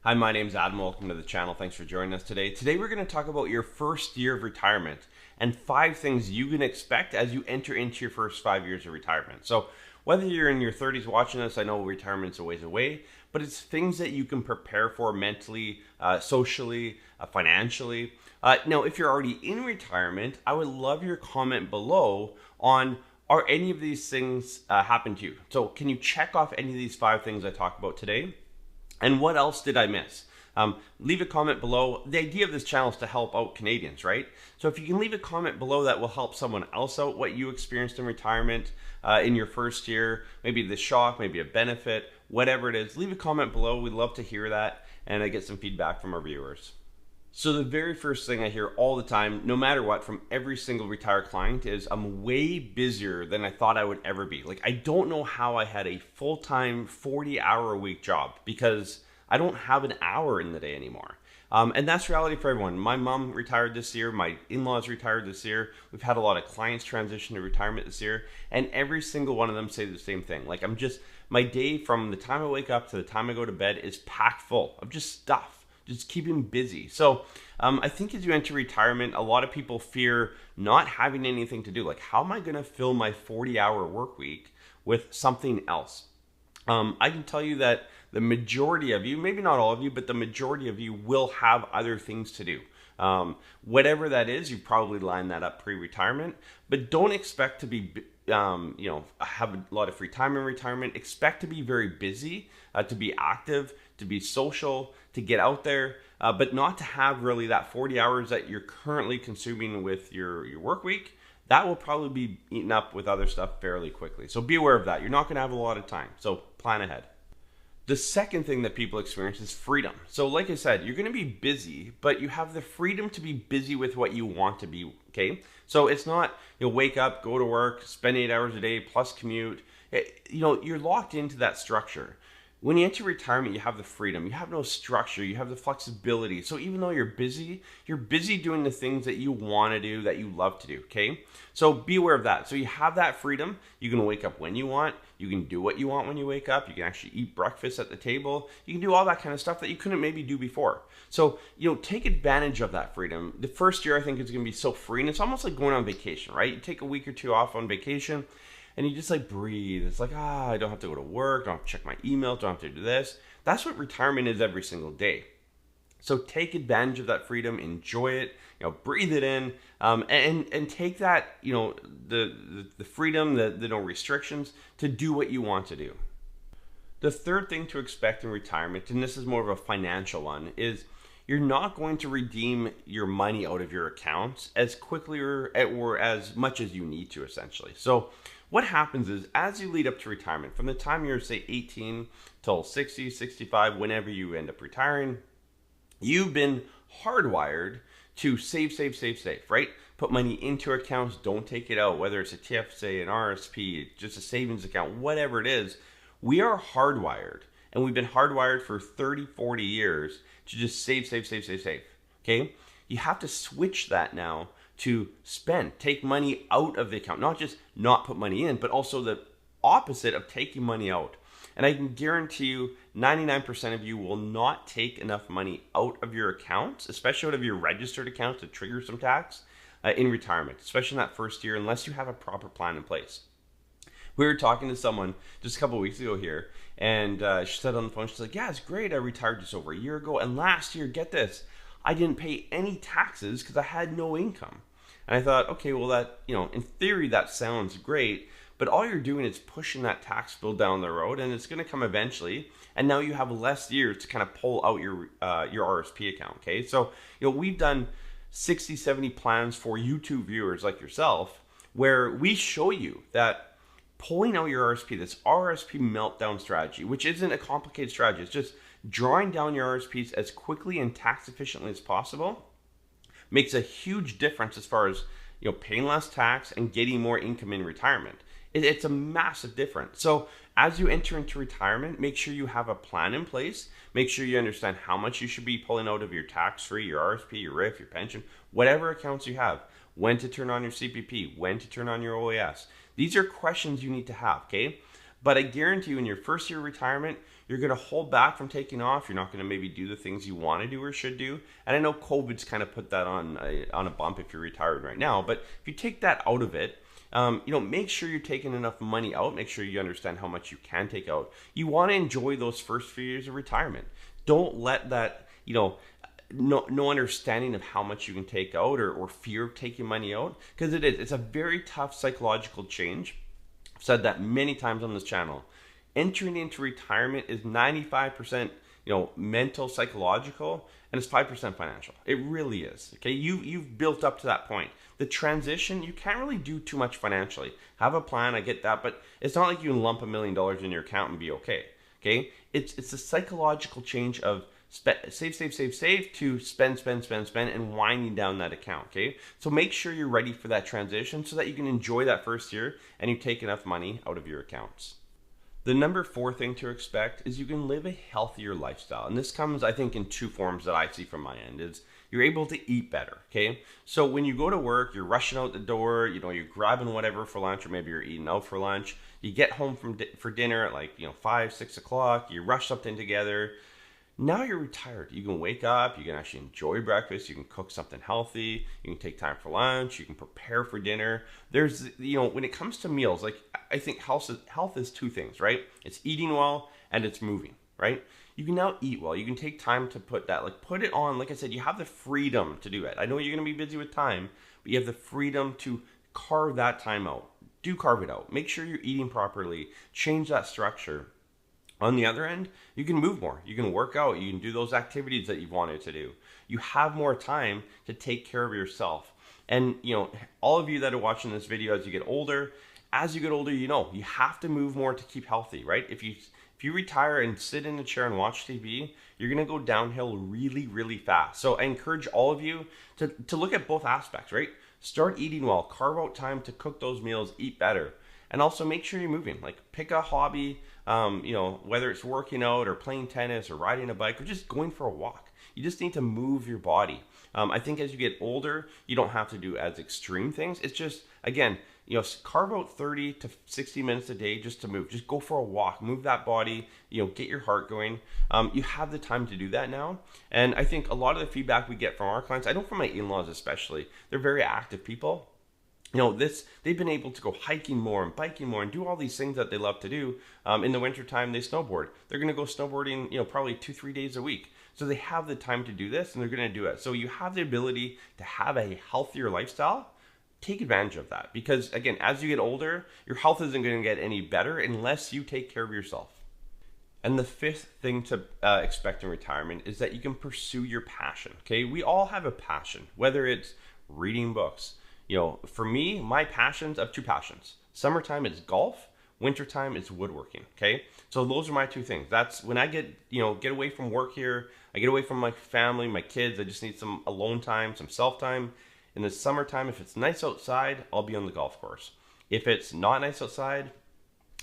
Hi, my name's Adam. Welcome to the channel. Thanks for joining us today. Today we're going to talk about your first year of retirement and 5 things you can expect as you enter into your first 5 years of retirement. So whether you're in your 30s watching this, I know retirement's a ways away, but it's things that you can prepare for mentally, socially, financially. Now, if you're already in retirement, I would love your comment below on are any of these things happen to you? So can you check off any of these 5 things I talked about today? And what else did I miss? Leave a comment below. The idea of this channel is to help out Canadians, right? So if you can leave a comment below that will help someone else out, what you experienced in retirement in your first year, maybe the shock, maybe a benefit, whatever it is, leave a comment below. We'd love to hear that and I get some feedback from our viewers. So the very first thing I hear all the time, no matter what, from every single retired client is I'm way busier than I thought I would ever be. Like, I don't know how I had a full-time 40-hour-a-week job because I don't have an hour in the day anymore. And that's reality for everyone. My mom retired this year. My in-laws retired this year. We've had a lot of clients transition to retirement this year. And every single one of them say the same thing. Like, my day from the time I wake up to the time I go to bed is packed full of just stuff. Just keep him busy. So I think as you enter retirement, a lot of people fear not having anything to do. Like, how am I going to fill my 40-hour work week with something else? I can tell you that the majority of you, maybe not all of you, but the majority of you will have other things to do. Whatever that is, you probably line that up pre-retirement, but don't expect to be have a lot of free time in retirement. Expect to be very busy, to be active, to be social, to get out there, but not to have really that 40 hours that you're currently consuming with your work week. That will probably be eaten up with other stuff fairly quickly. So be aware of that. You're not going to have a lot of time. So plan ahead. The second thing that people experience is freedom. So like I said, you're going to be busy, but you have the freedom to be busy with what you want to be, okay? So it's not you'll wake up, go to work, spend 8 hours a day plus commute. You're locked into that structure. When you enter retirement, you have the freedom. You have no structure. You have the flexibility. So even though you're busy doing the things that you want to do, that you love to do, okay? So be aware of that. So you have that freedom. You can wake up when you want. You can do what you want when you wake up. You can actually eat breakfast at the table. You can do all that kind of stuff that you couldn't maybe do before. So, take advantage of that freedom. The first year, I think, is going to be so free. And it's almost like going on vacation, right? You take a week or two off on vacation. And you just like breathe. It's like, I don't have to go to work, don't have to check my email, don't have to do this. That's what retirement is every single day. So take advantage of that freedom, enjoy it, breathe it in, and take that, the freedom, the no restrictions to do what you want to do. The third thing to expect in retirement, and this is more of a financial one, is you're not going to redeem your money out of your accounts as quickly or as much as you need to, essentially. So what happens is, as you lead up to retirement, from the time you're, say, 18 till 60, 65, whenever you end up retiring, you've been hardwired to save, right? Put money into accounts, don't take it out, whether it's a TFSA, an RSP, just a savings account, whatever it is. We are hardwired, and we've been hardwired for 30, 40 years to just save, okay? You have to switch that now to spend, take money out of the account, not just not put money in, but also the opposite of taking money out. And I can guarantee you 99% of you will not take enough money out of your accounts, especially out of your registered accounts to trigger some tax in retirement, especially in that first year, unless you have a proper plan in place. We were talking to someone just a couple of weeks ago here, and she said on the phone, she's like, yeah, it's great. I retired just over a year ago. And last year, get this, I didn't pay any taxes because I had no income. And I thought, okay, well, that, in theory, that sounds great, but all you're doing is pushing that tax bill down the road, and it's going to come eventually. And now you have less years to kind of pull out your RSP account, okay? So, we've done 60, 70 plans for YouTube viewers like yourself, where we show you that pulling out your RSP, this RSP meltdown strategy, which isn't a complicated strategy, it's just drawing down your RSPs as quickly and tax efficiently as possible, makes a huge difference as far as paying less tax and getting more income in retirement. It's a massive difference. So as you enter into retirement, make sure you have a plan in place. Make sure you understand how much you should be pulling out of your tax-free, your RSP, your RIF, your pension, whatever accounts you have. When to turn on your CPP, when to turn on your OAS. These are questions you need to have, okay? But I guarantee you in your first year of retirement, You're going to hold back from taking off. You're not going to maybe do the things you want to do or should do. And I know COVID's kind of put that on a bump if you're retired right now. But if you take that out of it, make sure you're taking enough money out. Make sure you understand how much you can take out. You want to enjoy those first few years of retirement. Don't let that, no understanding of how much you can take out or fear of taking money out, because it's a very tough psychological change. I've said that many times on this channel. Entering into retirement is 95% mental, psychological, and it's 5% financial. It really is. Okay, you've built up to that point. The transition, you can't really do too much financially. Have a plan, I get that, but it's not like you can lump $1 million in your account and be okay. Okay, it's a psychological change of save to spend, and winding down that account. Okay, so make sure you're ready for that transition so that you can enjoy that first year and you take enough money out of your accounts. The number 4 thing to expect is you can live a healthier lifestyle. And this comes, I think, in 2 forms that I see from my end. Is you're able to eat better, okay? So when you go to work, you're rushing out the door, you're grabbing whatever for lunch, or maybe you're eating out for lunch. You get home for dinner at 5, 6 o'clock, you rush something together. Now you're retired. You can wake up, you can actually enjoy breakfast, you can cook something healthy, you can take time for lunch, you can prepare for dinner. There's, when it comes to meals, I think health is 2 things, right? It's eating well and it's moving, right? You can now eat well. You can take time to put it on. Like I said, you have the freedom to do it. I know you're going to be busy with time, but you have the freedom to carve that time out. Carve it out. Make sure you're eating properly. Change that structure. On the other end, you can move more. You can work out. You can do those activities that you've wanted to do. You have more time to take care of yourself. And, all of you that are watching this video as you get older, you have to move more to keep healthy, right? If you retire and sit in a chair and watch TV, you're going to go downhill really, really fast. So I encourage all of you to look at both aspects, right? Start eating well. Carve out time to cook those meals. Eat better. And also make sure you're moving. Pick a hobby, whether it's working out or playing tennis or riding a bike or just going for a walk. You just need to move your body. I think as you get older, you don't have to do as extreme things. It's just, again, carve out 30 to 60 minutes a day just to move. Just go for a walk, move that body, get your heart going. You have the time to do that now. And I think a lot of the feedback we get from our clients, I know from my in-laws especially, they're very active people. They've been able to go hiking more and biking more and do all these things that they love to do. In the wintertime, they snowboard. They're going to go snowboarding, probably 2-3 days a week. So they have the time to do this and they're going to do it. So you have the ability to have a healthier lifestyle. Take advantage of that, because again, as you get older, your health isn't going to get any better unless you take care of yourself. And the 5th thing to expect in retirement is that you can pursue your passion. Okay, we all have a passion, whether it's reading books. For me, my passions, I have 2 passions. Summertime it's golf, wintertime it's woodworking. Okay, so those are my 2 things. That's when I get away from work here. I get away from my family, my kids. I just need some alone time, some self time. In the summertime, if it's nice outside, I'll be on the golf course. If it's not nice outside,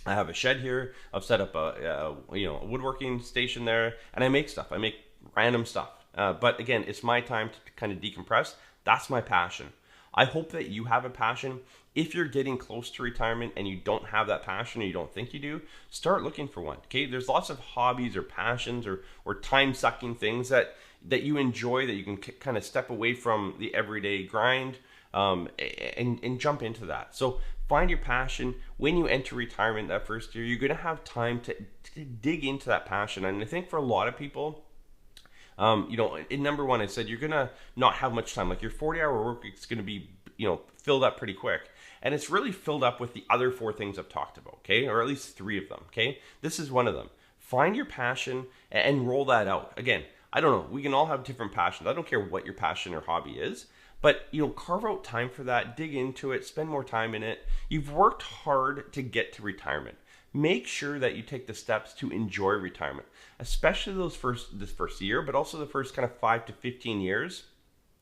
I have a shed here. I've set up a woodworking station there, and I make stuff. I make random stuff. But again, it's my time to kind of decompress. That's my passion. I hope that you have a passion. If you're getting close to retirement and you don't have that passion or you don't think you do, start looking for one. Okay, there's lots of hobbies or passions or time-sucking things that you enjoy, that you can kind of step away from the everyday grind and jump into that. So find your passion. When you enter retirement that first year, you're going to have time to dig into that passion. And I think for a lot of people, in number 1, I said you're going to not have much time. Like your 40-hour work week is going to be, filled up pretty quick. And it's really filled up with the other 4 things I've talked about, okay? Or at least 3 of them, okay? This is one of them. Find your passion and roll that out. Again, I don't know. We can all have different passions. I don't care what your passion or hobby is, but carve out time for that, dig into it, spend more time in it. You've worked hard to get to retirement. Make sure that you take the steps to enjoy retirement, especially this first year, but also the first kind of 5 to 15 years.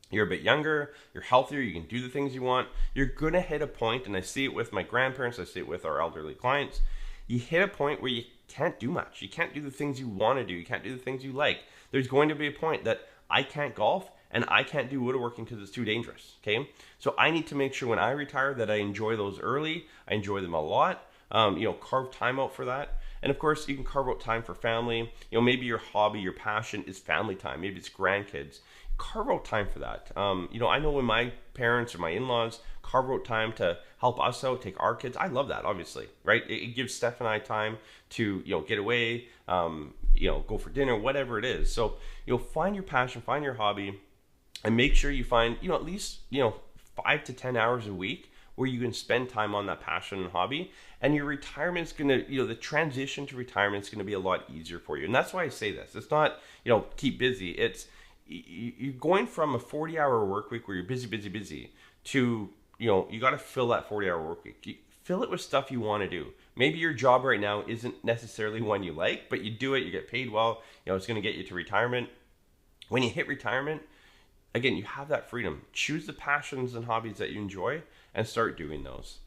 You're a bit younger, you're healthier, you can do the things you want. You're going to hit a point, and I see it with my grandparents, I see it with our elderly clients. You hit a point where you can't do much. You can't do the things you want to do. You can't do the things you like. There's going to be a point that I can't golf and I can't do woodworking because it's too dangerous, okay? So I need to make sure when I retire that I enjoy those early. I enjoy them a lot. Carve time out for that. And of course, you can carve out time for family. Maybe your hobby, your passion is family time. Maybe it's grandkids. Carve out time for that. I know when my parents or my in-laws carve out time to help us out, take our kids. I love that, obviously, right? It gives Steph and I time to, get away, go for dinner, whatever it is. So, find your passion, find your hobby, and make sure you find, at least, 5 to 10 hours a week where you can spend time on that passion and hobby. And your retirement's going to, the transition to retirement is going to be a lot easier for you. And that's why I say this. It's not, keep busy. It's, you're going from a 40-hour work week where you're busy to, you got to fill that 40-hour work week. Fill it with stuff you want to do. Maybe your job right now isn't necessarily one you like, but you do it, you get paid well, it's going to get you to retirement. When you hit retirement, again, you have that freedom. Choose the passions and hobbies that you enjoy and start doing those.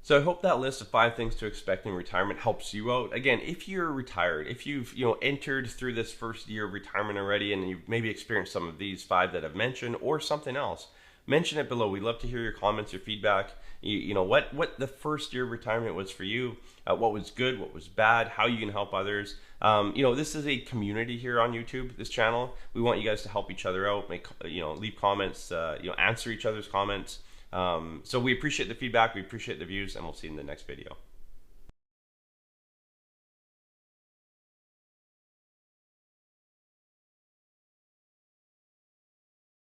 So I hope that list of 5 things to expect in retirement helps you out. Again, if you're retired, if you've entered through this first year of retirement already and you've maybe experienced some of these 5 that I've mentioned or something else, mention it below. We'd love to hear your comments, your feedback. What the first year of retirement was for you, what was good, what was bad, how you can help others. This is a community here on YouTube, this channel. We want you guys to help each other out, leave comments, answer each other's comments. So we appreciate the feedback, we appreciate the views, and we'll see you in the next video.